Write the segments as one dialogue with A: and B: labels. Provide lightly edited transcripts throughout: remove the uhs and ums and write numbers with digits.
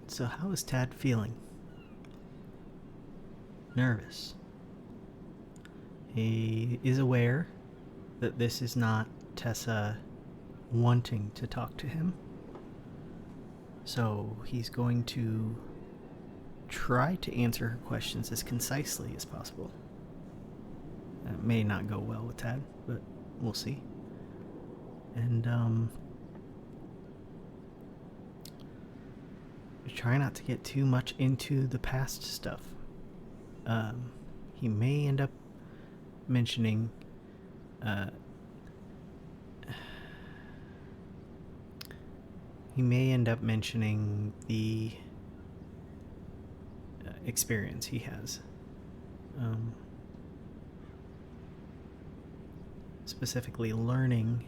A: So how is Tad feeling? Nervous. He is aware that this is not Tessa wanting to talk to him. So he's going to try to answer her questions as concisely as possible. That may not go well with Tad, but we'll see. And try not to get too much into the past stuff. He may end up mentioning the experience he has. Specifically learning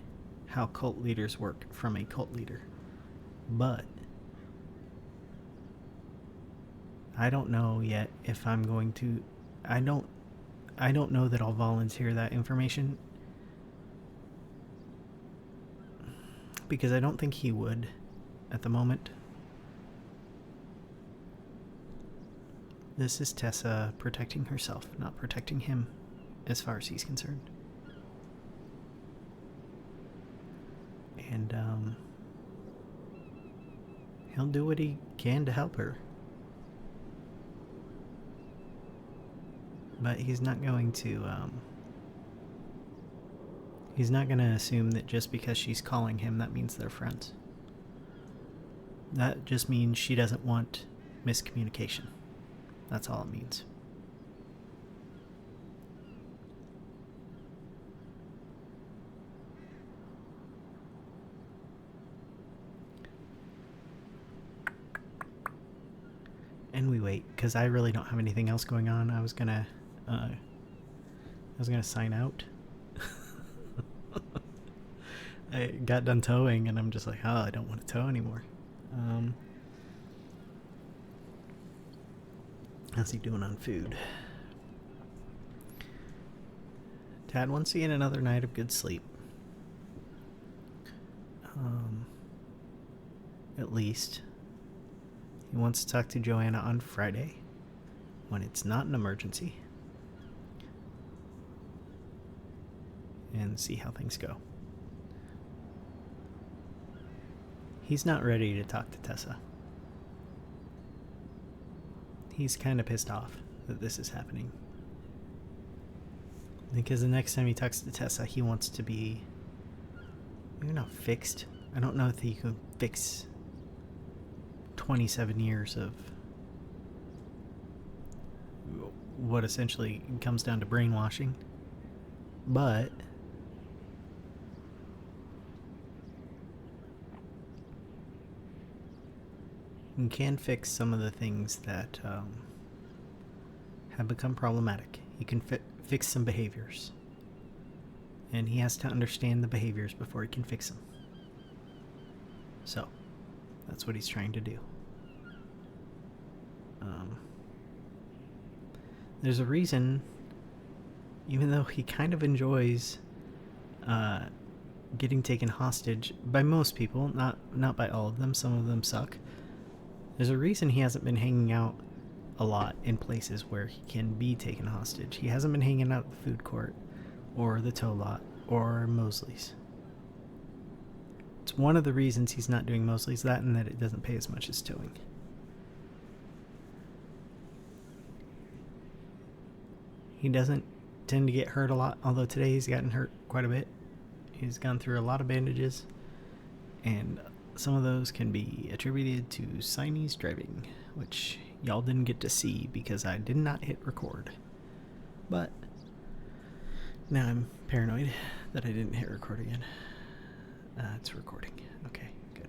A: how cult leaders work from a cult leader. But I don't know yet if I'm going to... I don't know that I'll volunteer that information, because I don't think he would at the moment. This is Tessa protecting herself, not protecting him, as far as he's concerned. And he'll do what he can to help her. But he's not going to assume that just because she's calling him, that means they're friends. That just means she doesn't want miscommunication. That's all it means. And we wait, because I really don't have anything else going on. I was gonna sign out. I got done towing, and I'm just like, oh, I don't want to tow anymore. How's he doing on food? Tad wants to get another night of good sleep. At least. He wants to talk to Joanna on Friday, when it's not an emergency, and see how things go. He's not ready to talk to Tessa. He's kind of pissed off that this is happening, because the next time he talks to Tessa, he wants to be, maybe not fixed. I don't know if he can fix 27 years of what essentially comes down to brainwashing, but you can fix some of the things that have become problematic. You can fix some behaviors, and he has to understand the behaviors before he can fix them. So that's what he's trying to do. There's a reason, even though he kind of enjoys getting taken hostage by most people, not by all of them, some of them suck. There's a reason he hasn't been hanging out a lot in places where he can be taken hostage. He hasn't been hanging out at the food court, or the tow lot, or Mosley's. It's one of the reasons he's not doing Mosley's, that and that it doesn't pay as much as towing. He doesn't tend to get hurt a lot, although today he's gotten hurt quite a bit. He's gone through a lot of bandages, and some of those can be attributed to Siamese driving, which y'all didn't get to see because I did not hit record. But now I'm paranoid that I didn't hit record again. It's recording. Okay, good.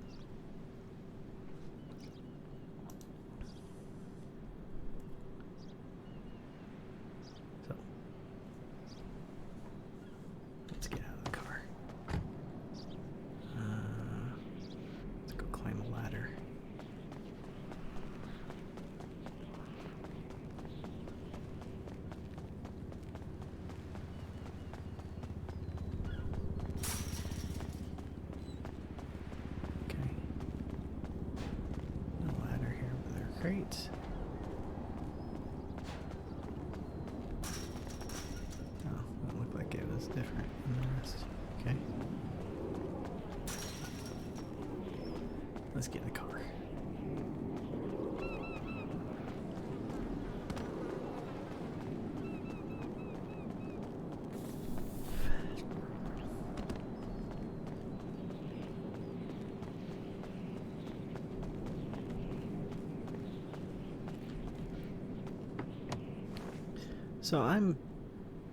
A: So, let's get out of the car. Let's go climb a ladder. crates. Oh, that looked like it was different than the rest. Okay. Let's get in the car. So I'm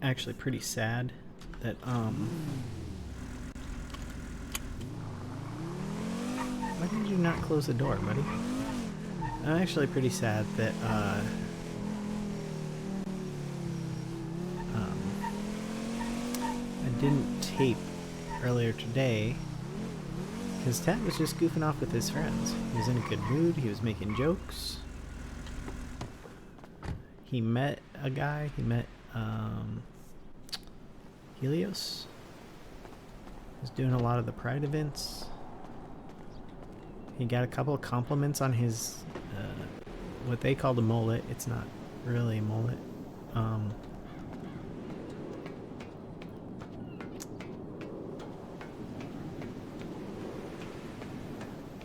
A: actually pretty sad that why did you not close the door, buddy? I'm actually pretty sad that I didn't tape earlier today because Tad was just goofing off with his friends. He was in a good mood, he was making jokes. He met a guy, he met Helios. He was doing a lot of the Pride events. He got a couple of compliments on his, what they called a mullet. It's not really a mullet.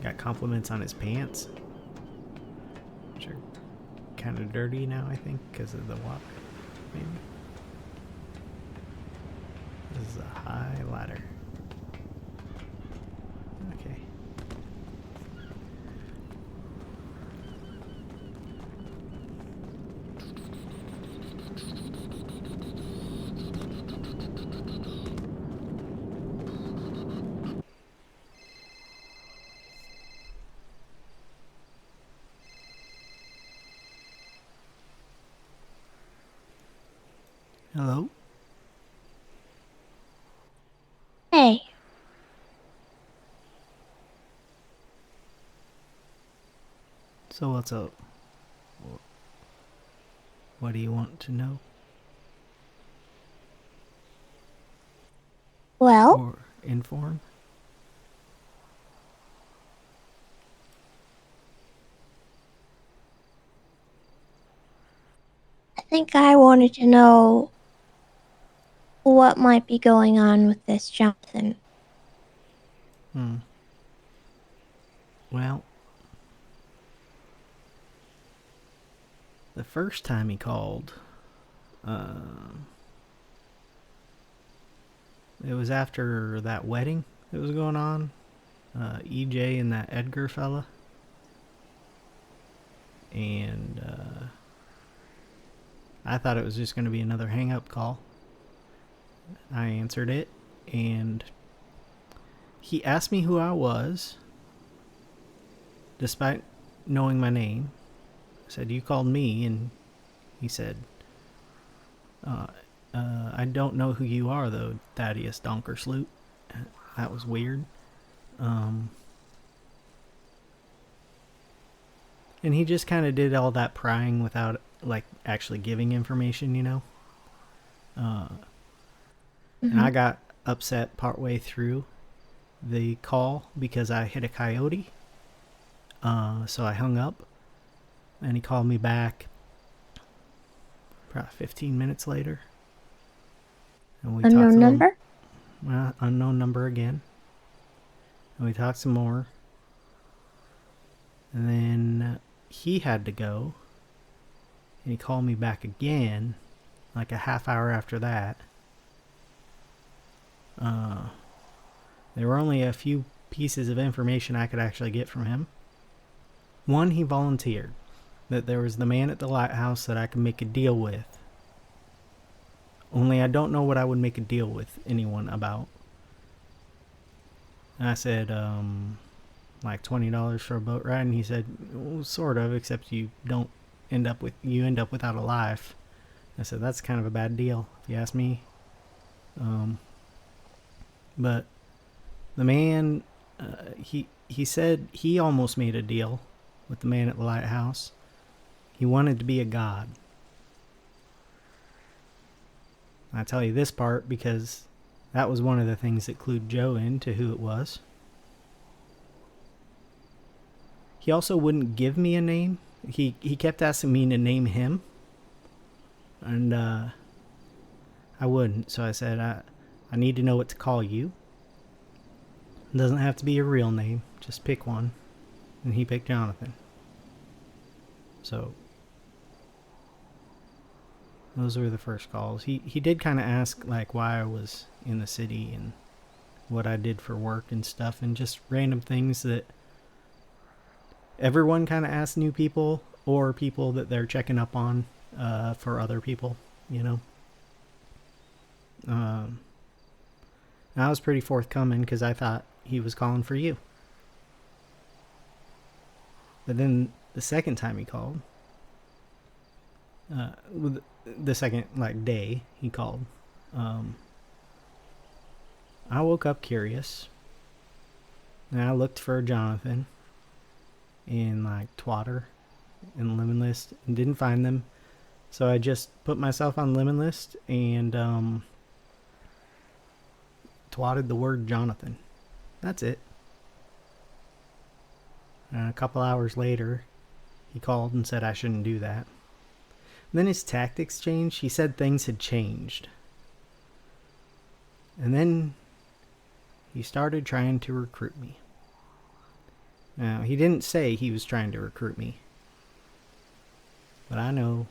A: Got compliments on his pants, which are kind of dirty now, I think, because of the water, maybe. This is a high ladder. Okay. Hello?
B: Hey,
A: So what's up? What do you want to know?
B: well,
A: Or inform?
B: I think I wanted to know what might be going on with this Jonathan.
A: Well, the first time he called, it was after that wedding that was going on. EJ and that Edgar fella. And I thought it was just going to be another hang up call. I answered it, and he asked me who I was, despite knowing my name. I said, "You called me," and he said, I don't know who you are, though, Thaddeus Donkersloot." That was weird. And he just kind of did all that prying without, like, actually giving information, you know? And I got upset partway through the call because I hit a coyote. So I hung up, and he called me back probably 15 minutes later. And we talked
B: Unknown
A: a little,
B: number?
A: well, unknown number again. And we talked some more. And then he had to go. And he called me back again, like a half hour after that. There were only a few pieces of information I could actually get from him. One, he volunteered that there was the man at the lighthouse that I could make a deal with. Only I don't know what I would make a deal with anyone about. And I said, like $20 for a boat ride, and he said, well, sort of, except you end up without a life. I said, that's kind of a bad deal, if you ask me. But the man, he said he almost made a deal with the man at the lighthouse. He wanted to be a god. I tell you this part because that was one of the things that clued Joe into who it was. He also wouldn't give me a name He kept asking me to name him, and I wouldn't. So I said I need to know what to call you. It doesn't have to be a real name. Just pick one. And he picked Jonathan. So those were the first calls. He did kind of ask like why I was in the city and what I did for work and stuff, and just random things that everyone kind of asks new people or people that they're checking up on for other people, you know. Um, I was pretty forthcoming because I thought he was calling for you. But then the second time he called, with the second like day he called, um, I woke up curious, and I looked for Jonathan in like Twatter and Lemon List and didn't find them. So I just put myself on Lemon List and twatted the word Jonathan. That's it. And a couple hours later, he called and said I shouldn't do that. And then his tactics changed. He said things had changed. And then he started trying to recruit me. Now, he didn't say he was trying to recruit me. But I know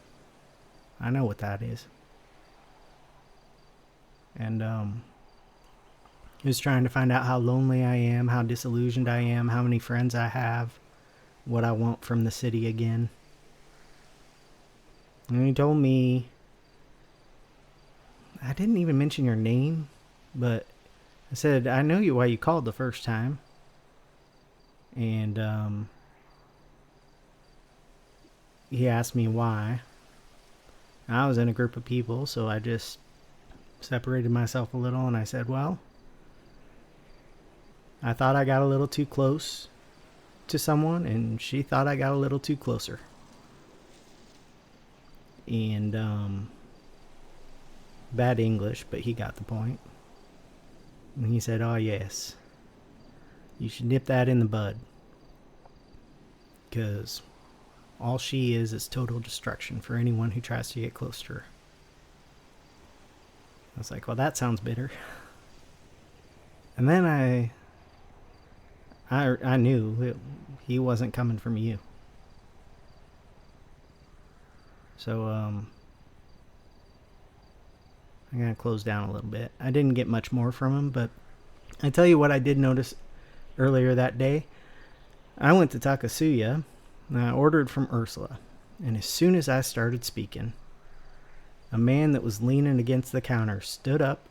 A: what that is. And he was trying to find out how lonely I am, how disillusioned I am, how many friends I have, what I want from the city again. And he told me, I didn't even mention your name, but I said, I know you why you called the first time. And he asked me why. I was in a group of people, so I just separated myself a little and I said, well, I thought I got a little too close to someone, and she thought I got a little too closer. And bad English, but he got the point. And he said, oh yes, you should nip that in the bud, because all she is total destruction for anyone who tries to get close to her. I was like, well, that sounds bitter. And then I knew he wasn't coming from you. So I'm gonna close down a little bit. I didn't get much more from him, but I tell you what I did notice earlier that day. I went to Takasuya and I ordered from Ursula, and as soon as I started speaking, a man that was leaning against the counter stood up,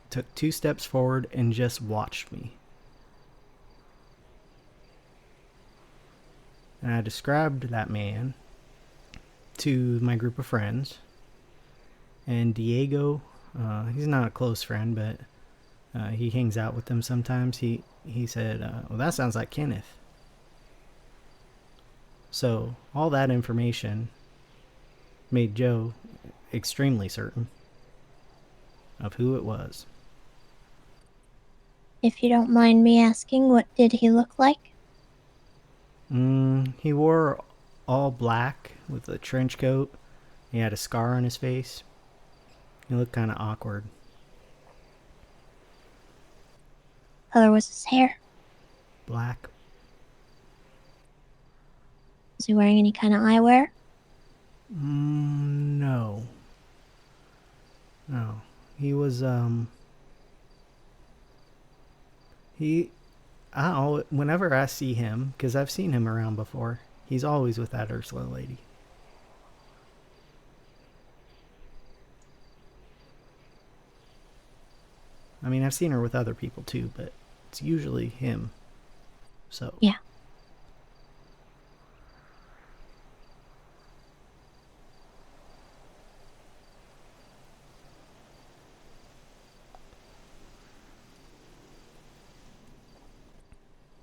A: took 2 steps forward, and just watched me. And I described that man to my group of friends. And Diego, he's not a close friend, but he hangs out with them sometimes. He said, well, that sounds like Kenneth. So all that information made Joe extremely certain of who it was.
B: If you don't mind me asking, what did he look like?
A: He wore all black with a trench coat. He had a scar on his face. He looked kind of awkward.
B: Color was his hair?
A: Black.
B: Was he wearing any kind of eyewear?
A: No. No. He was, whenever I see him, because I've seen him around before, he's always with that Ursula lady. I mean, I've seen her with other people too, but it's usually him. So.
B: Yeah.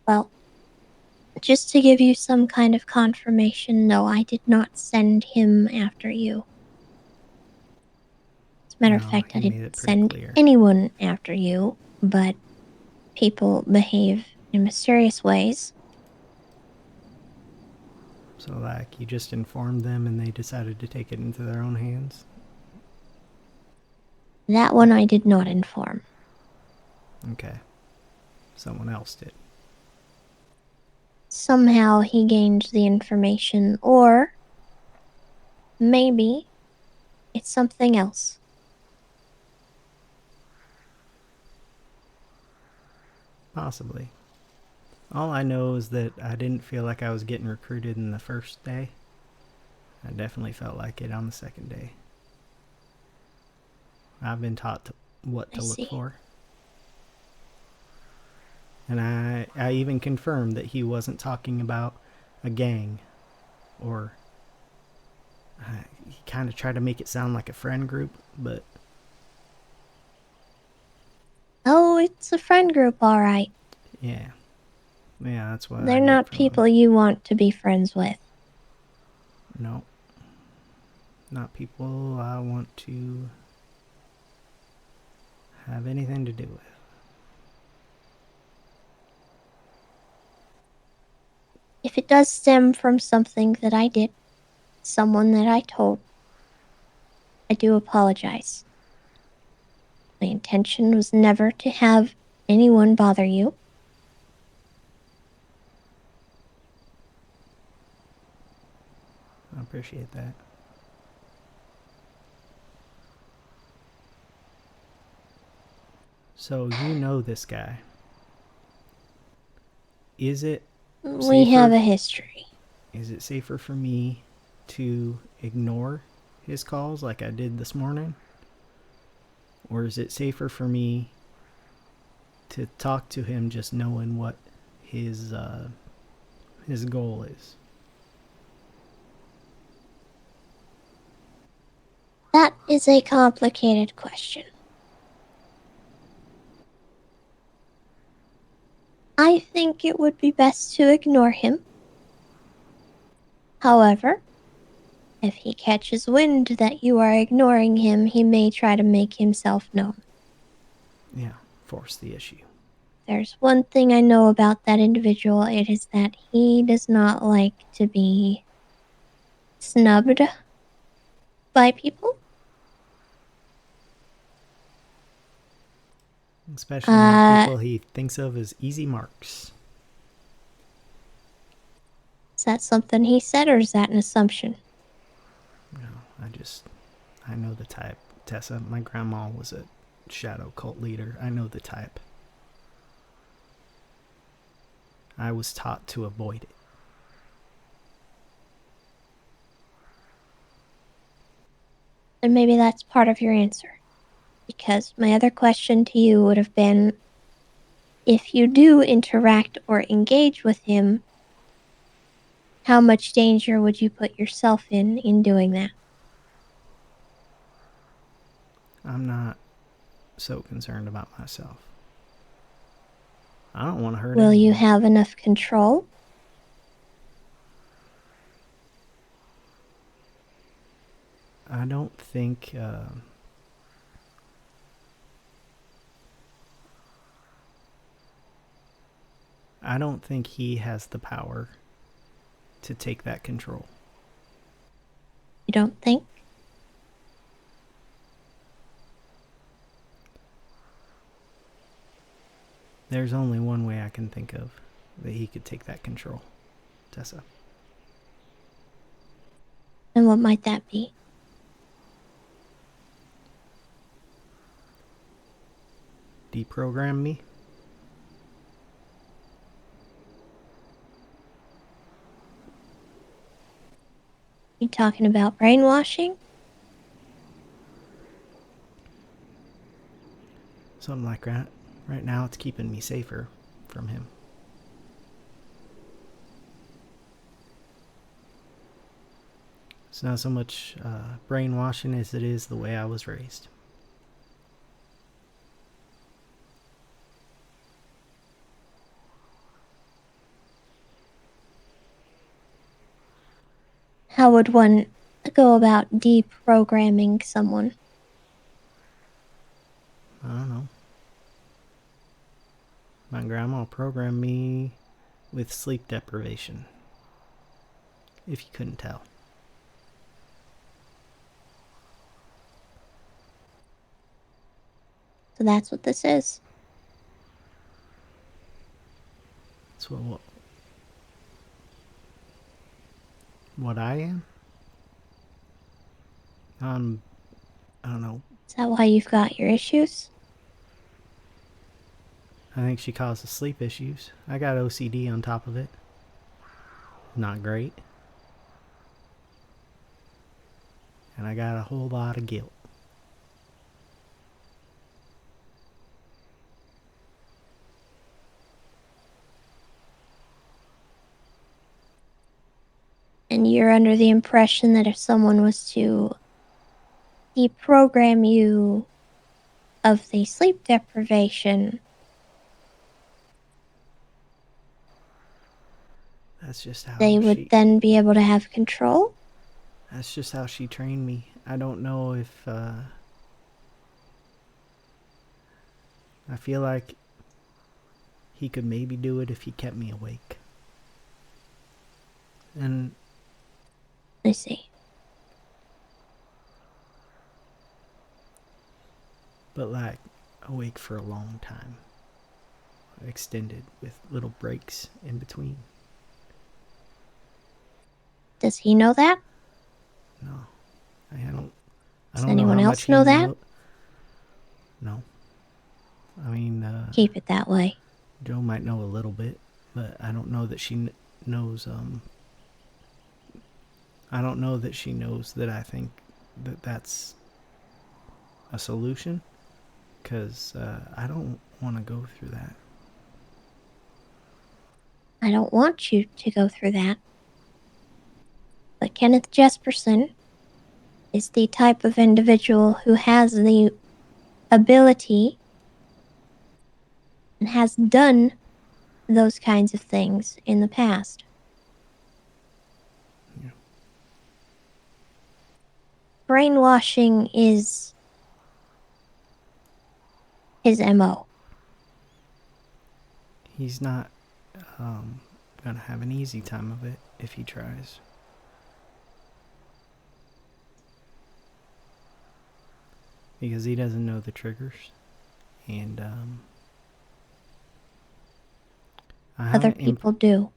B: Well, just to give you some kind of confirmation, no, I did not send him after you. As a matter of
A: No,
B: fact, I
A: he made it
B: didn't
A: pretty
B: send
A: clear.
B: anyone after you, but people behave in mysterious ways.
A: So, like, you just informed them and they decided to take it into their own hands?
B: That one I did not inform.
A: Okay. Someone else did.
B: Somehow he gained the information, or maybe it's something else.
A: Possibly. All I know is that I didn't feel like I was getting recruited in the first day. I definitely felt like it on the second day. I've been taught what
B: I
A: to look
B: see.
A: for. And I even confirmed that he wasn't talking about a gang, or he kind of tried to make it sound like a friend group, but
B: Oh, it's a friend group, all right.
A: yeah. Yeah, that's what I
B: They're
A: get
B: not
A: from him.
B: people you want to be friends with.
A: No, not people I want to have anything to do with.
B: If it does stem from something that I did, someone that I told, I do apologize. My intention was never to have anyone bother you.
A: I appreciate that. So you know this guy. Is it
B: We have
A: safer
B: a history.
A: is it safer for me to ignore his calls like I did this morning? Or is it safer for me to talk to him just knowing what his his goal is?
B: That is a complicated question. I think it would be best to ignore him. However, if he catches wind that you are ignoring him, he may try to make himself known.
A: Yeah, force the issue.
B: There's one thing I know about that individual, it is that he does not like to be snubbed by people.
A: Especially not
B: Uh,
A: people he thinks of as easy marks.
B: is that something he said, or is that an assumption?
A: No, I know the type. Tessa, my grandma was a shadow cult leader. I know the type. I was taught to avoid it.
B: Then maybe that's part of your answer. Because my other question to you would have been, if you do interact or engage with him, how much danger would you put yourself in doing that?
A: I'm not so concerned about myself. I don't want to hurt
B: Will you
A: anyone.
B: have enough control?
A: I don't think. I don't think he has the power to take that control.
B: You don't think?
A: There's only one way I can think of that he could take that control, Tessa.
B: And what might that be?
A: Deprogram me?
B: You talking about brainwashing?
A: Something like that. Right now, it's keeping me safer from him. It's not so much brainwashing as it is the way I was raised.
B: How would one go about deprogramming someone?
A: I don't know. My grandma programmed me with sleep deprivation. if you couldn't tell.
B: So that's what this is.
A: That's what I am. I don't know.
B: Is that why you've got your issues?
A: I think she causes sleep issues. I got OCD on top of it. Not great. And I got a whole lot of guilt.
B: And you're under the impression that if someone was to deprogram you of the sleep deprivation,
A: That's just how
B: they would
A: she.
B: then be able to have control?
A: That's just how she trained me. I don't know if. I feel like he could maybe do it if he kept me awake. And
B: I see.
A: but like awake for a long time, extended with little breaks in between.
B: Does he know that?
A: No, I don't. I
B: Does
A: don't know
B: anyone
A: how much
B: else
A: he
B: know that?
A: know. No, I mean,
B: Keep it that way.
A: Joe might know a little bit, but I don't know that she knows. I don't know that she knows that I think that that's a solution, because I don't want to go through that.
B: I don't want you to go through that. But Kenneth Jesperson is the type of individual who has the ability and has done those kinds of things in the past.
A: Yeah.
B: Brainwashing is his MO.
A: He's not gonna have an easy time of it if he tries. Because he doesn't know the triggers, and
B: Other people do.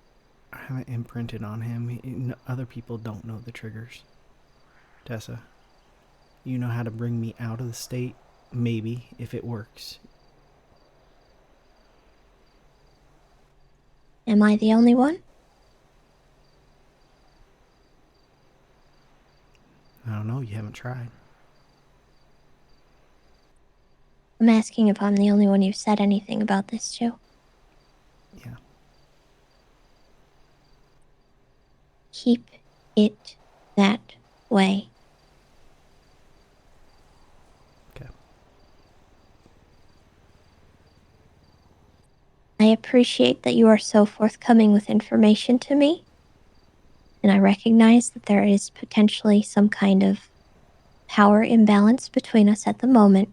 A: I haven't imprinted on him. Other people don't know the triggers. Tessa, you know how to bring me out of the state, maybe, if it works.
B: Am I the only one?
A: I don't know, you haven't tried.
B: I'm asking if I'm the only one you've said anything about this to.
A: Yeah.
B: Keep it that way.
A: Okay.
B: I appreciate that you are so forthcoming with information to me, and I recognize that there is potentially some kind of power imbalance between us at the moment,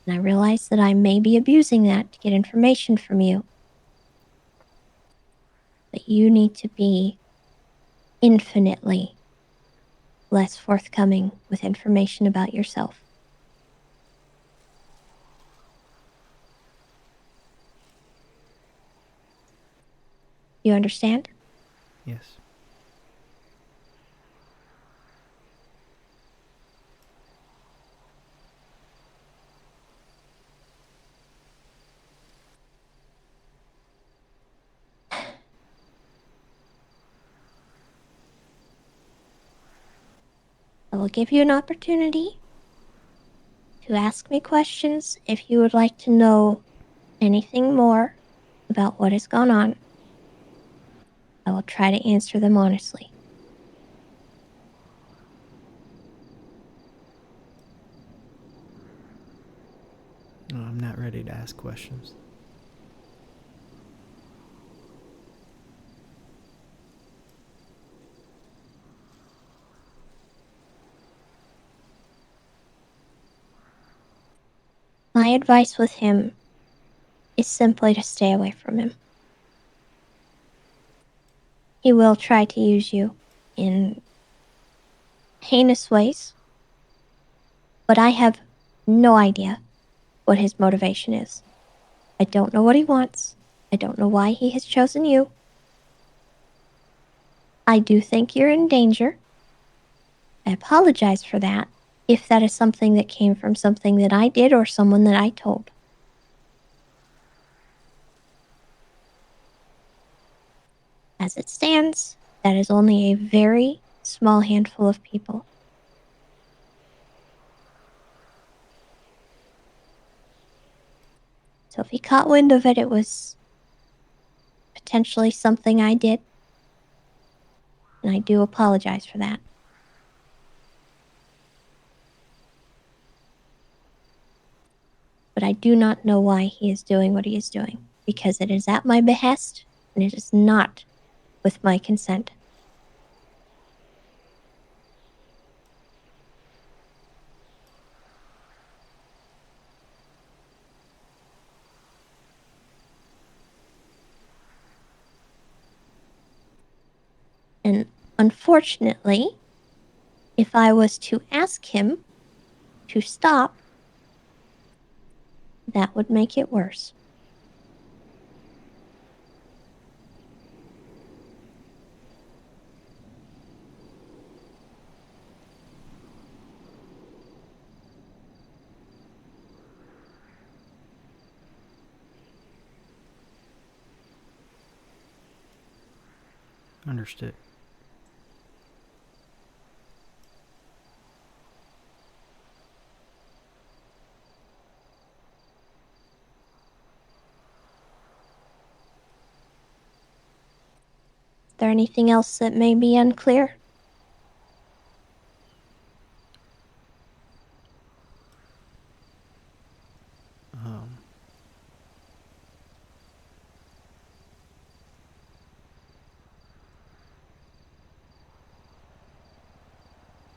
B: and I realize that I may be abusing that to get information from you. But you need to be infinitely less forthcoming with information about yourself. You understand?
A: Yes.
B: I will give you an opportunity to ask me questions if you would like to know anything more about what has gone on. I will try to answer them honestly.
A: No, I'm not ready to ask questions.
B: My advice with him is simply to stay away from him. He will try to use you in heinous ways, but I have no idea what his motivation is. I don't know what he wants. I don't know why he has chosen you. I do think you're in danger. I apologize for that, if that is something that came from something that I did or someone that I told. As it stands, that is only a very small handful of people. So if he caught wind of it, it was potentially something I did, and I do apologize for that. But I do not know why he is doing what he is doing, because it is at my behest, and it is not with my consent. And unfortunately, if I was to ask him to stop, that would make it worse.
A: Understood.
B: Is there anything else that may be unclear?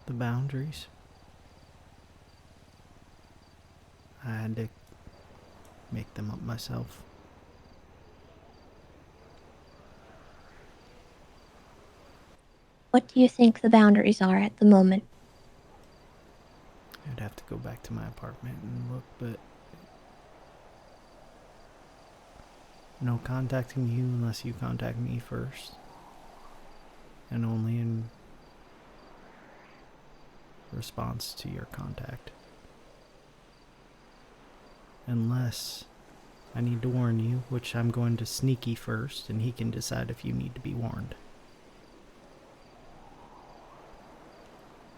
A: The boundaries. I had to make them up myself.
B: What do you think the boundaries are at the moment?
A: I'd have to go back to my apartment and look, but no contacting you unless you contact me first. And only in response to your contact. Unless I need to warn you, which I'm going to sneaky first, and he can decide if you need to be warned.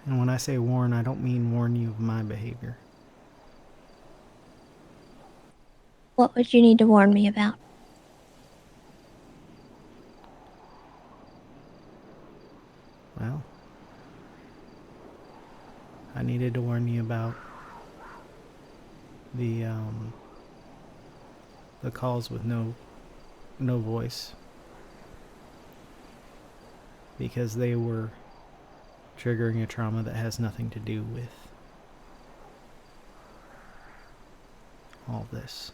A: And when I say warn, I don't mean warn you of my behavior.
B: What would you need to warn me about?
A: Well, I needed to warn you about the calls with no voice, because they were triggering a trauma that has nothing to do with all this.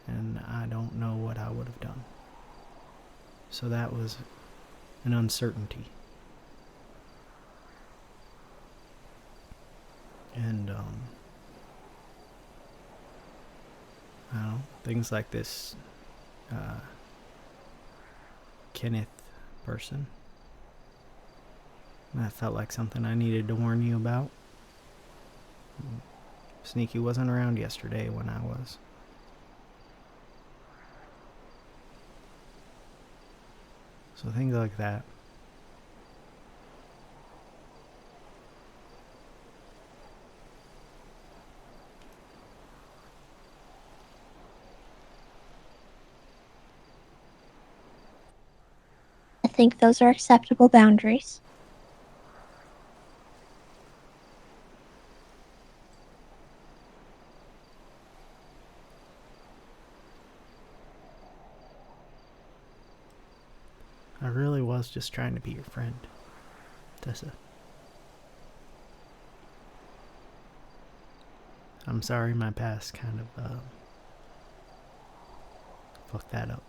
A: And I don't know what I would have done. So that was an uncertainty. And I don't know, things like this Kenneth person, that felt like something I needed to warn you about. Sneaky wasn't around yesterday when I was. So things like that.
B: I think those are acceptable boundaries.
A: I really was just trying to be your friend, Tessa. I'm sorry my past kind of fucked that up.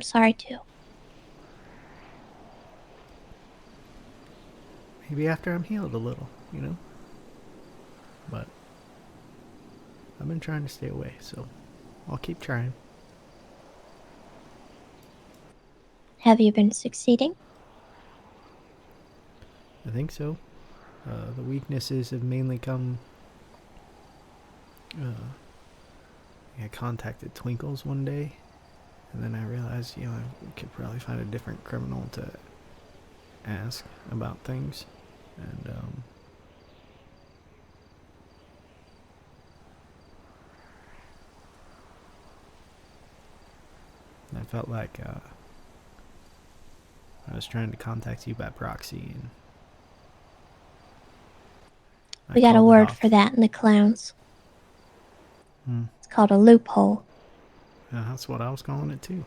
B: sorry too.
A: Maybe after I'm healed a little, you know? But I've been trying to stay away, so I'll keep trying.
B: Have you been succeeding?
A: I think so. The weaknesses have mainly come. I contacted Twinkles one day, and then I realized, I could probably find a different criminal to ask about things. And, I felt like I was trying to contact you by proxy, and I
B: We got a
A: called it
B: word
A: off.
B: for that in the clowns.
A: Hmm.
B: It's called a loophole.
A: Yeah, that's what I was calling it too.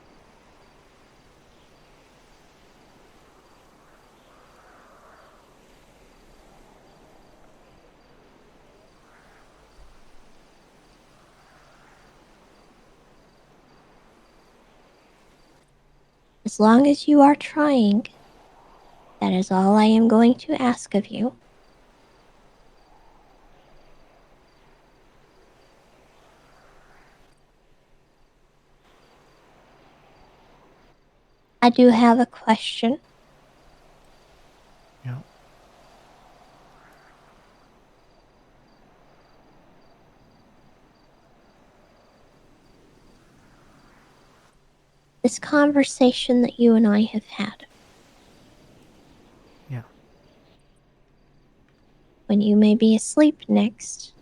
B: As long as you are trying, that is all I am going to ask of you. I do have a question.
A: Yeah.
B: This conversation that you and I have had,
A: Yeah.
B: when you may be asleep next,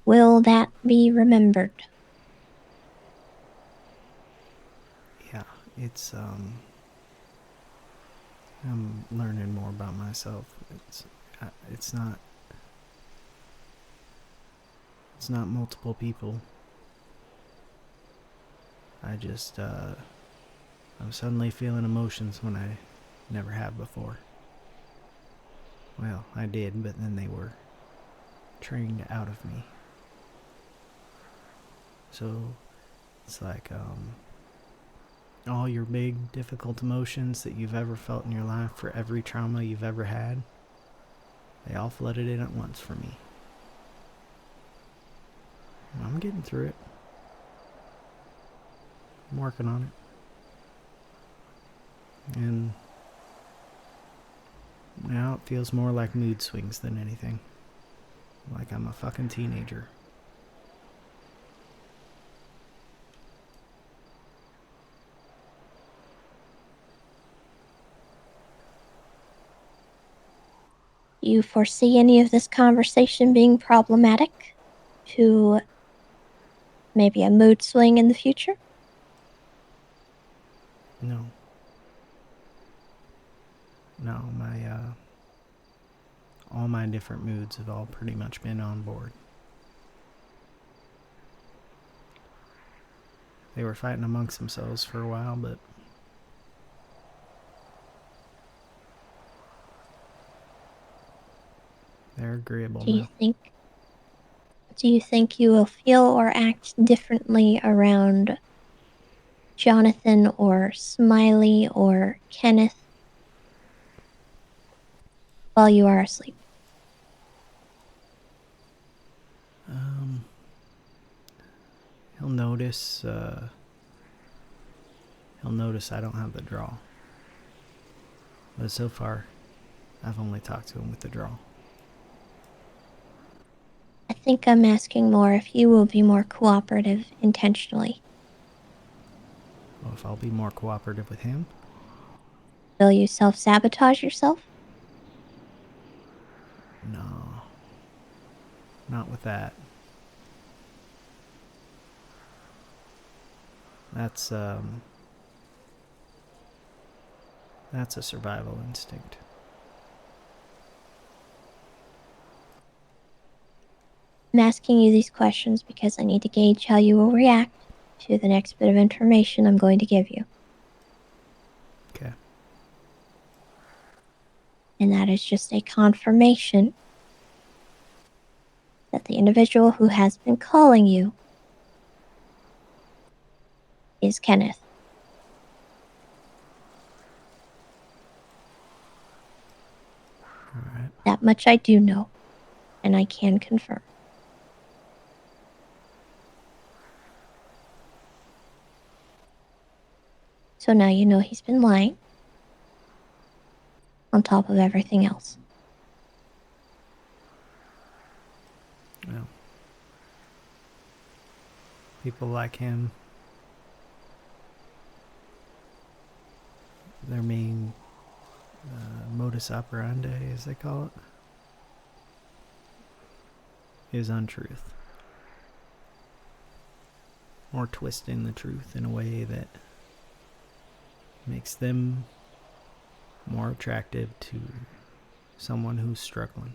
B: will that be remembered?
A: Yeah. It's I'm learning more about myself. It's not it's not multiple people. I just I'm suddenly feeling emotions when I never have before. Well, I did, but then they were trained out of me. So it's like all your big difficult emotions that you've ever felt in your life, for every trauma you've ever had, they all flooded in at once for me. I'm getting through it. I'm working on it. And now it feels more like mood swings than anything. Like I'm a fucking teenager.
B: Do you foresee any of this conversation being problematic to maybe a mood swing in the future?
A: No. No, all my different moods have all pretty much been on board. They were fighting amongst themselves for a while, but they're agreeable
B: Do you
A: now.
B: think do you think you will feel or act differently around Jonathan or Smiley or Kenneth while you are asleep?
A: Um, he'll notice. He'll notice I don't have the draw. But so far, I've only talked to him with the draw.
B: I think I'm asking more if you will be more cooperative intentionally.
A: Well, if I'll be more cooperative with him,
B: Will you self-sabotage yourself?
A: no, not with that. That's that's a survival instinct.
B: I'm asking you these questions because I need to gauge how you will react to the next bit of information I'm going to give you.
A: Okay.
B: And that is just a confirmation that the individual who has been calling you is Kenneth.
A: All right.
B: That much I do know, and I can confirm. So now you know he's been lying, on top of everything else.
A: Well, people like him, their main modus operandi, as they call it, is untruth. Or twisting the truth in a way that makes them more attractive to someone who's struggling.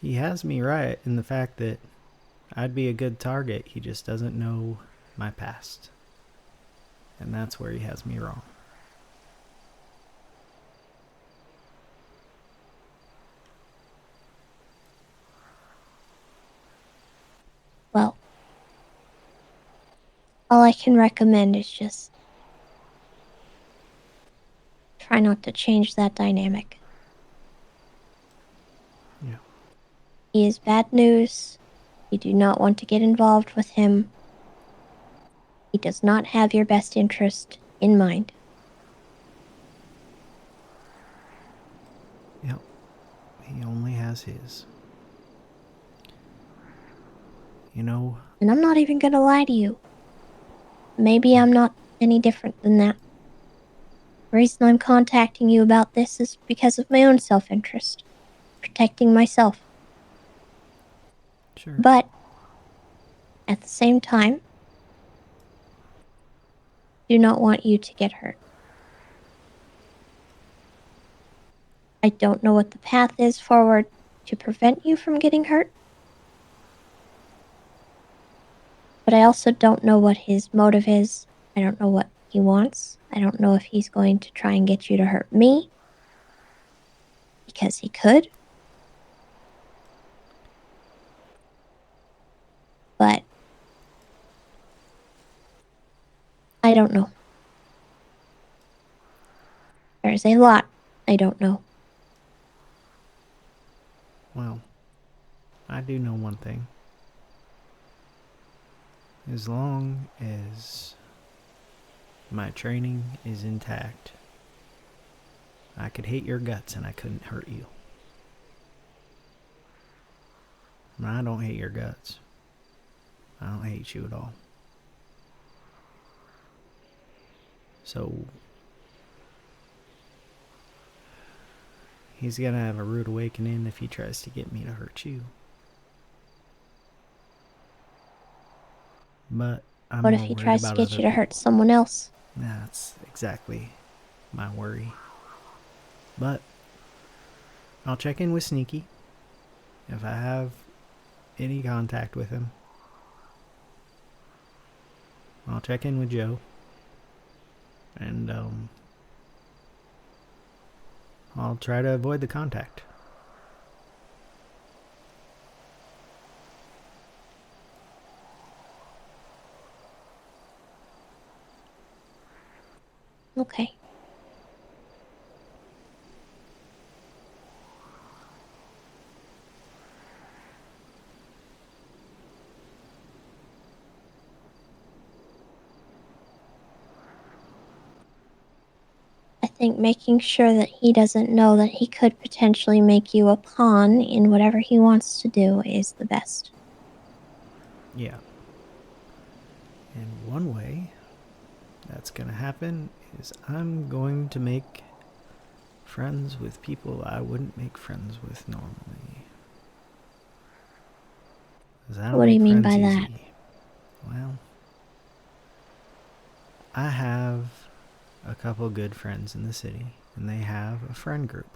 A: He has me right in the fact that I'd be a good target. He just doesn't know my past. And that's where he has me wrong.
B: Well, all I can recommend is just try not to change that dynamic.
A: Yeah.
B: He is bad news. You do not want to get involved with him. He does not have your best interest in mind.
A: Yep. He only has his. You know.
B: And I'm not even gonna lie to you. Maybe I'm not any different than that. The reason I'm contacting you about this is because of my own self-interest. Protecting myself.
A: Sure.
B: But, at the same time, do not want you to get hurt. I don't know what the path is forward to prevent you from getting hurt. But I also don't know what his motive is. I don't know what he wants. I don't know if he's going to try and get you to hurt me. Because he could. But I don't know. There's a lot I don't know.
A: Well, I do know one thing. As long as my training is intact, I could hate your guts and I couldn't hurt you. I don't hate your guts. I don't hate you at all. So, he's gonna have a rude awakening if he tries to get me to hurt you. But I'm
B: What
A: more
B: if he
A: worried
B: tries to
A: about
B: get
A: other
B: you to
A: people.
B: hurt someone else?
A: That's exactly my worry. But I'll check in with Sneaky if I have any contact with him. I'll check in with Joe. And I'll try to avoid the contact.
B: Okay. I think making sure that he doesn't know that he could potentially make you a pawn in whatever he wants to do is the best.
A: Yeah. And one way that's going to happen is I'm going to make friends with people I wouldn't make friends with normally. Because I don't
B: What do you
A: make
B: mean
A: friends
B: by
A: easy.
B: that?
A: Well, I have a couple good friends in the city, and they have a friend group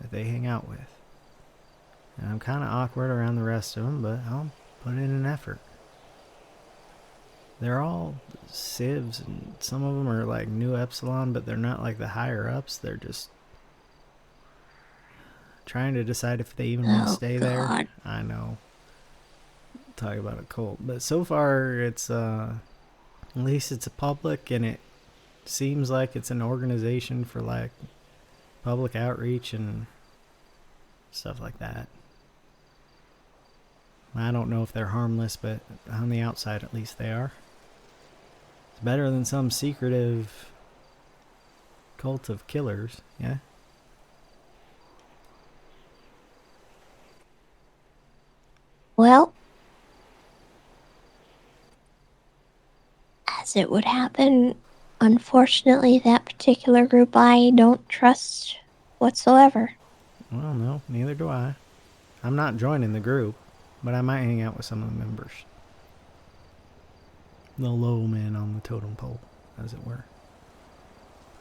A: that they hang out with. And I'm kind of awkward around the rest of them, but I'll put in an effort. They're all civs, and some of them are like new epsilon, but they're not like the higher ups. They're just trying to decide if they even want to
B: Oh,
A: stay there.
B: God.
A: I know. talk about a cult. But so far, it's at least it's a public, and it seems like it's an organization for like public outreach and stuff like that. I don't know if they're harmless, but on the outside, at least they are. It's better than some secretive cult of killers, yeah?
B: Well, as it would happen, unfortunately, that particular group I don't trust whatsoever.
A: Well, no, neither do I. I'm not joining the group, but I might hang out with some of the members. The low men on the totem pole, as it were.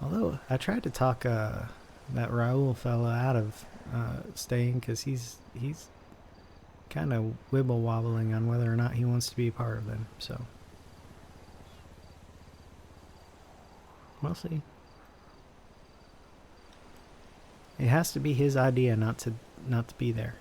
A: Although, I tried to talk that Raul fella out of staying, because he's kind of wibble wobbling on whether or not he wants to be a part of them, so we'll see. It has to be his idea not to be there.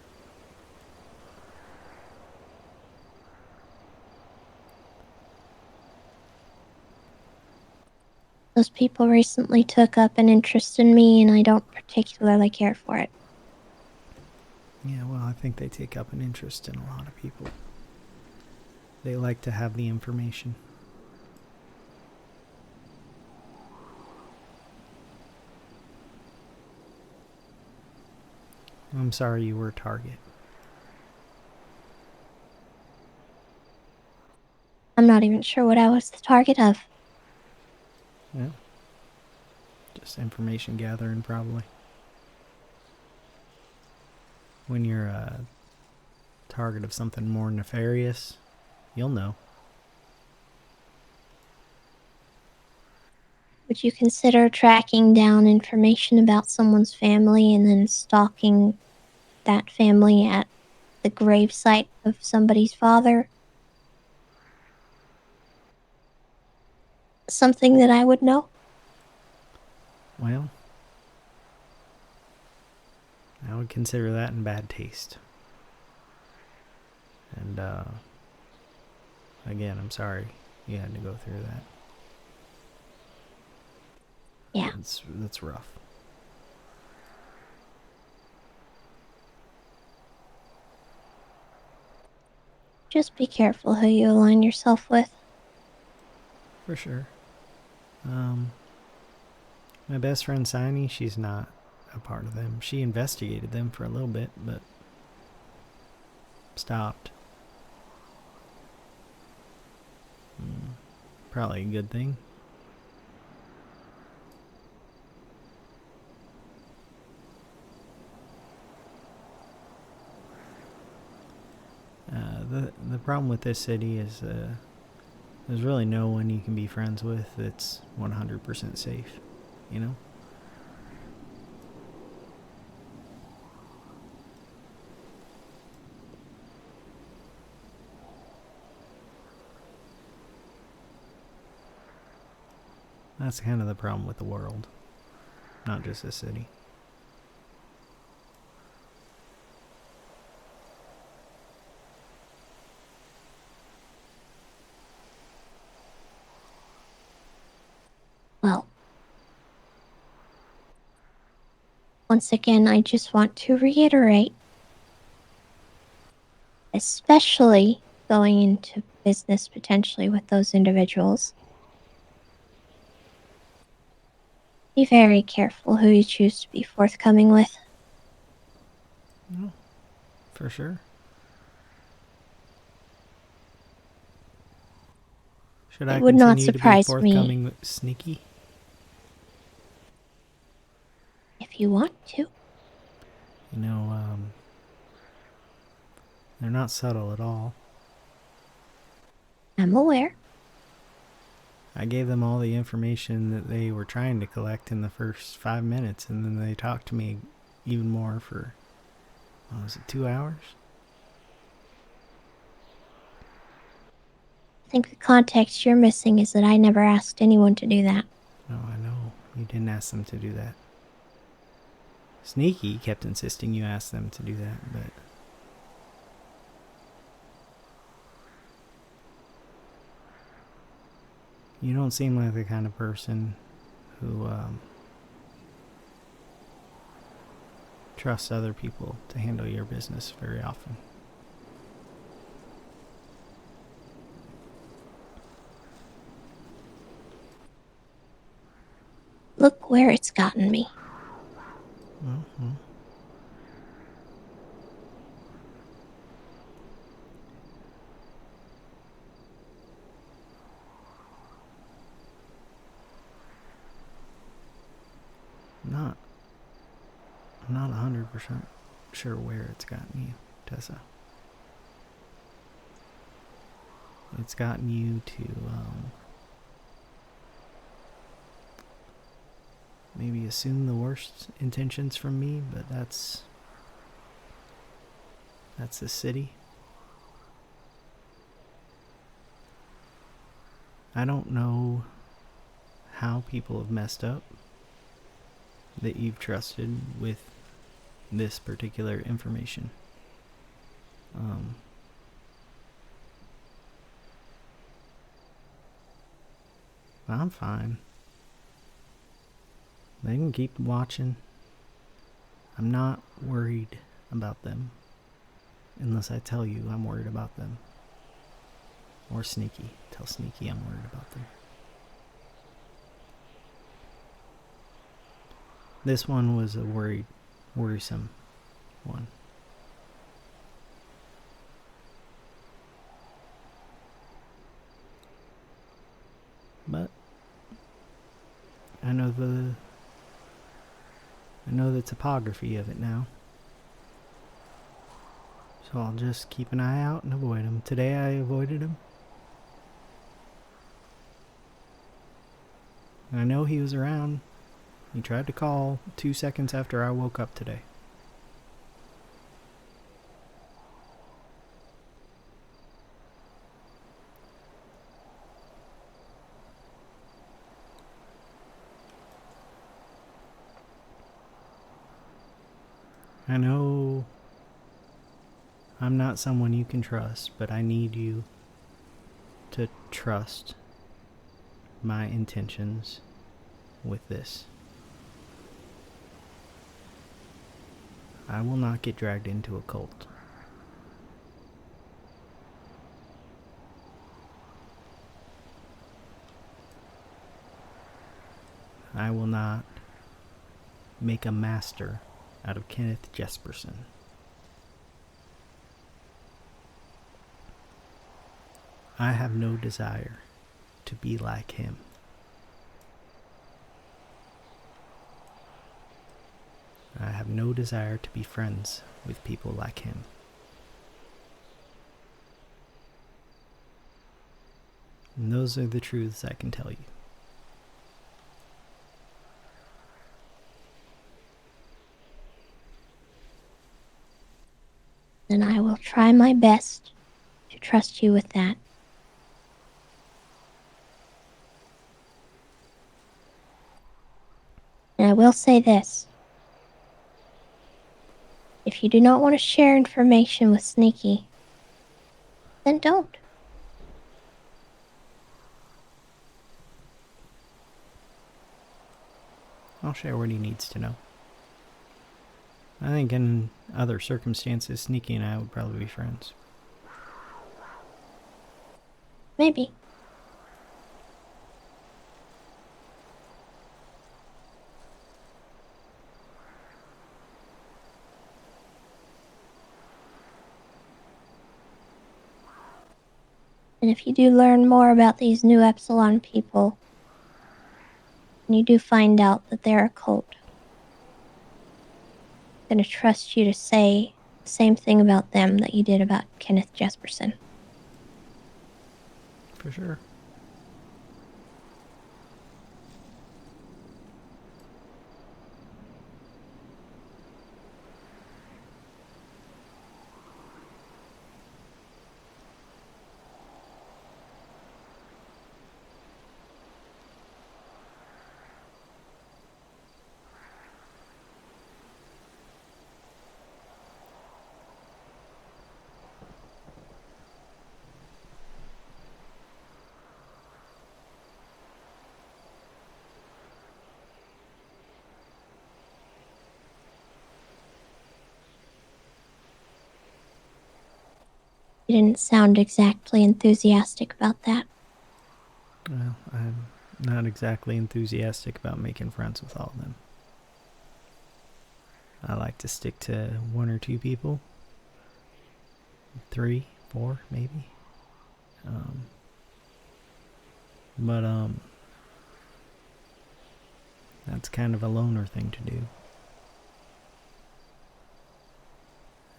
B: Those people recently took up an interest in me, and I don't particularly care for it.
A: Yeah, well, I think they take up an interest in a lot of people. They like to have the information. I'm sorry you were a target.
B: I'm not even sure what I was the target of.
A: Yeah. Just information gathering, probably. When you're a target of something more nefarious, you'll know.
B: Would you consider tracking down information about someone's family and then stalking that family at the gravesite of somebody's father? Something that I would know?
A: Well, I would consider that in bad taste. And, again, I'm sorry you had to go through that.
B: Yeah.
A: That's rough.
B: Just be careful who you align yourself with.
A: For sure. My best friend Sini, she's not a part of them. She investigated them for a little bit, but stopped. Probably a good thing. The problem with this city is there's really no one you can be friends with that's 100% safe, you know? That's kind of the problem with the world, not just this city.
B: Well, once again, I just want to reiterate, especially going into business potentially with those individuals, be very careful who you choose to be forthcoming with.
A: No, for sure. Should I
B: It would not
A: continue to be
B: surprise me
A: forthcoming with Sneaky?
B: if you want to.
A: You know, they're not subtle at all.
B: I'm aware.
A: I gave them all the information that they were trying to collect in the first 5 minutes, and then they talked to me even more for, what was it, 2 hours?
B: I think the context you're missing is that I never asked anyone to do that.
A: No, I know. You didn't ask them to do that. Sneaky kept insisting you ask them to do that, but You don't seem like the kind of person who trusts other people to handle your business very often.
B: Look where it's gotten me.
A: Mm-hmm. I'm not 100% sure where it's gotten you, Tessa. It's gotten you to maybe assume the worst intentions from me, but that's the city. I don't know how people have messed up that you've trusted with this particular information. I'm fine. They can keep watching. I'm not worried about them. Unless I tell you I'm worried about them. Or Sneaky. Tell Sneaky I'm worried about them. This one was a worrisome one. But I know the topography of it now. So I'll just keep an eye out and avoid him. Today I avoided him. I know he was around. He tried to call 2 seconds after I woke up today. I know I'm not someone you can trust, but I need you to trust my intentions with this. I will not get dragged into a cult. I will not make a master out of Kenneth Jesperson. I have no desire to be like him. I have no desire to be friends with people like him. And those are the truths I can tell you.
B: Then I will try my best to trust you with that. And I will say this. If you do not want to share information with Sneaky, then don't.
A: I'll share what he needs to know. I think in other circumstances, Sneaky and I would probably be friends.
B: Maybe. And if you do learn more about these new Epsilon people, and you do find out that they're a cult, I'm going to trust you to say the same thing about them that you did about Kenneth Jesperson.
A: For sure.
B: You didn't sound exactly enthusiastic about that.
A: Well, I'm not exactly enthusiastic about making friends with all of them. I like to stick to one or two people, 3, 4, maybe. Um, but that's kind of a loner thing to do.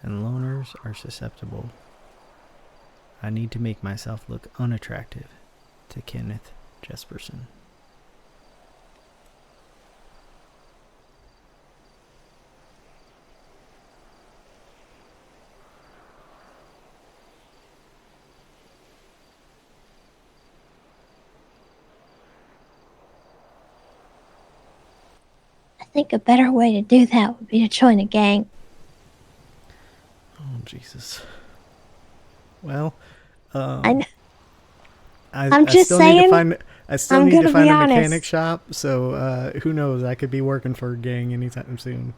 A: And loners are susceptible. I need to make myself look unattractive to Kenneth Jesperson.
B: I think a better way to do that would be to join a gang.
A: Oh, Jesus. Well,
B: I,
A: um, I,
B: I'm
A: I
B: just
A: still need to
B: saying,
A: find I still
B: I'm
A: need to
B: gonna be
A: find a mechanic
B: honest.
A: shop. So who knows? I could be working for a gang anytime soon.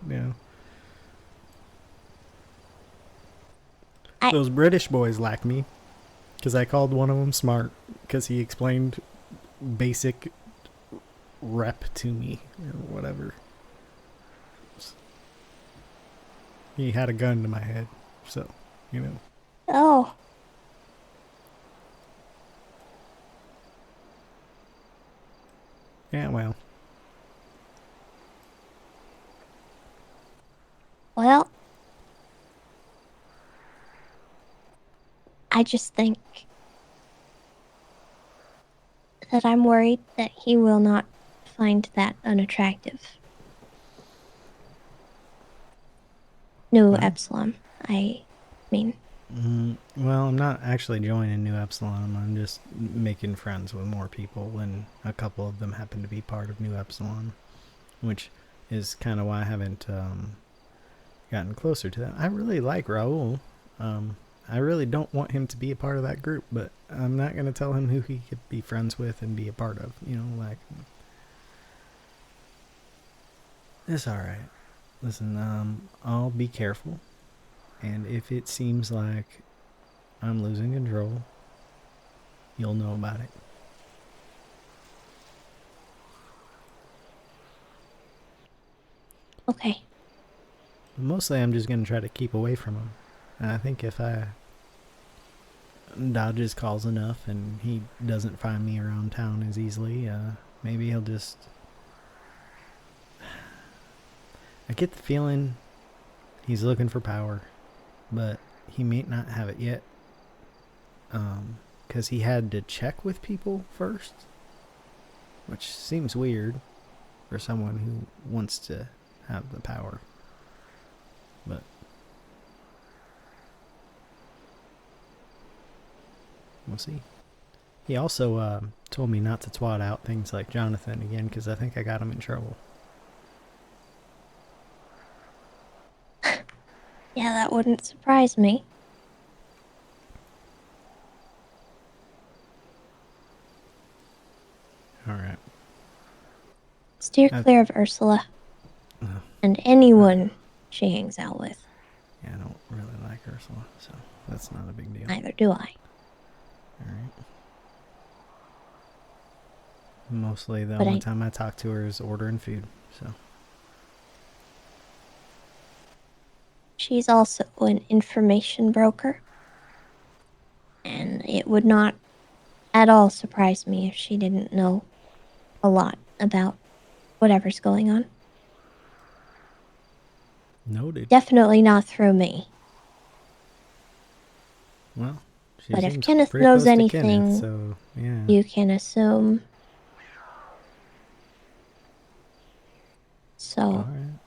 B: I,
A: Those British boys like me because I called one of them smart because he explained basic rep to me or whatever. He had a gun to my head, so you know.
B: oh,
A: Yeah, well,
B: well, I just think that I'm worried that he will not find that unattractive. New
A: well,
B: Epsilon, I mean.
A: well, I'm not actually joining New Epsilon. I'm just making friends with more people, and a couple of them happen to be part of New Epsilon, which is kind of why I haven't gotten closer to them. I really like Raul. Um, I really don't want him to be a part of that group, but I'm not going to tell him who he could be friends with and be a part of. It's all right. Listen, I'll be careful, and if it seems like I'm losing control, you'll know about it.
B: Okay.
A: Mostly, I'm just going to try to keep away from him. And I think if I dodge his calls enough and he doesn't find me around town as easily, maybe he'll just. I get the feeling he's looking for power, but he may not have it yet. Because he had to check with people first, which seems weird for someone who wants to have the power. But we'll see. He also told me not to twat out things like Jonathan again because I think I got him in trouble.
B: Yeah, that wouldn't surprise me.
A: All right.
B: Steer
A: I,
B: clear of Ursula
A: uh,
B: and anyone she hangs out with.
A: yeah, I don't really like Ursula, so that's not a big deal.
B: Neither do I.
A: All right. Mostly the
B: But
A: only time I talk to her is ordering food, so.
B: she's also an information broker. And it would not at all surprise me if she didn't know a lot about whatever's going on.
A: Noted.
B: Definitely not through me.
A: Well, she
B: But if
A: seems
B: Kenneth
A: pretty
B: knows
A: close to Kenneth,
B: anything,
A: so yeah.
B: you can assume.
A: All
B: So,
A: right.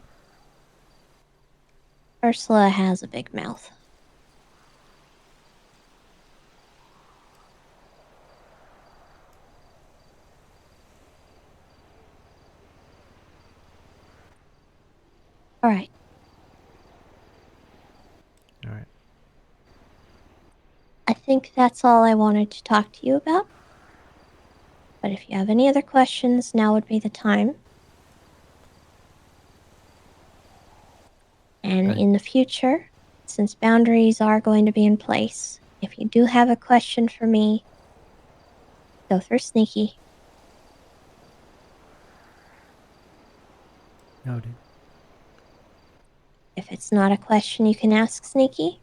B: Ursula has a big mouth. All right.
A: All right.
B: I think that's all I wanted to talk to you about. But if you have any other questions, now would be the time. And
A: I,
B: in the future, since boundaries are going to be in place, If you do have a question for me, go through Sneaky.
A: Noted.
B: If it's not a question you can ask Sneaky,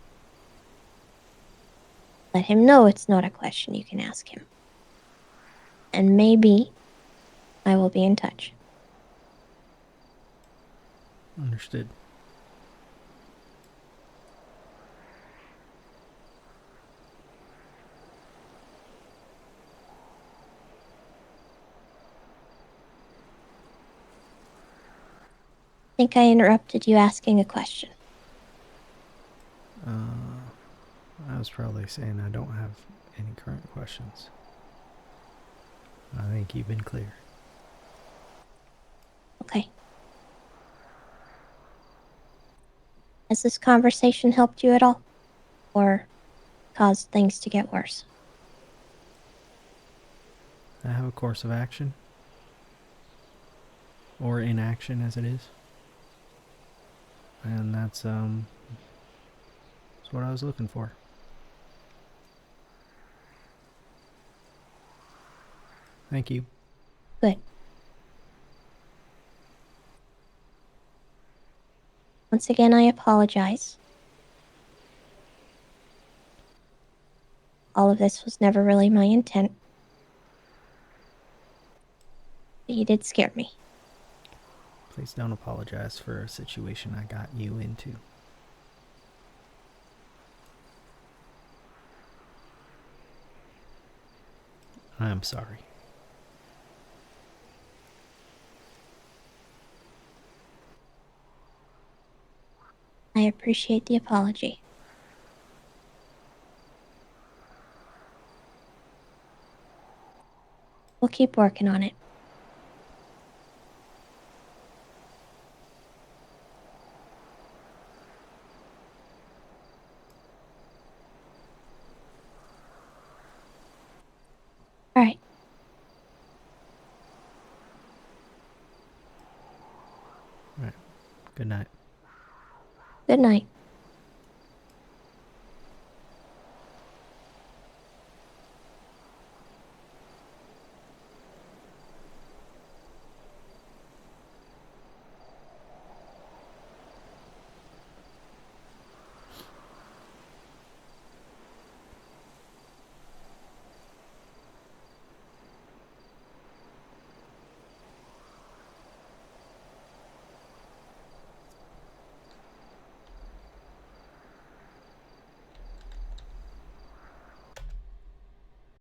B: let him know it's not a question you can ask him. And maybe I will be in touch.
A: Understood.
B: I think I interrupted you asking a question.
A: I was probably saying I don't have any current questions. I think you've been clear.
B: Okay. Has this conversation helped you at all? Or caused things to get worse?
A: I have a course of action. Or inaction, as it is. And that's what I was looking for. Thank you.
B: Good. Once again, I apologize. All of this was never really my intent. But you did scare me.
A: Please don't apologize for a situation I got you into. I am sorry.
B: I appreciate the apology. We'll keep working on it. All right.
A: All right. Good night.
B: Good night.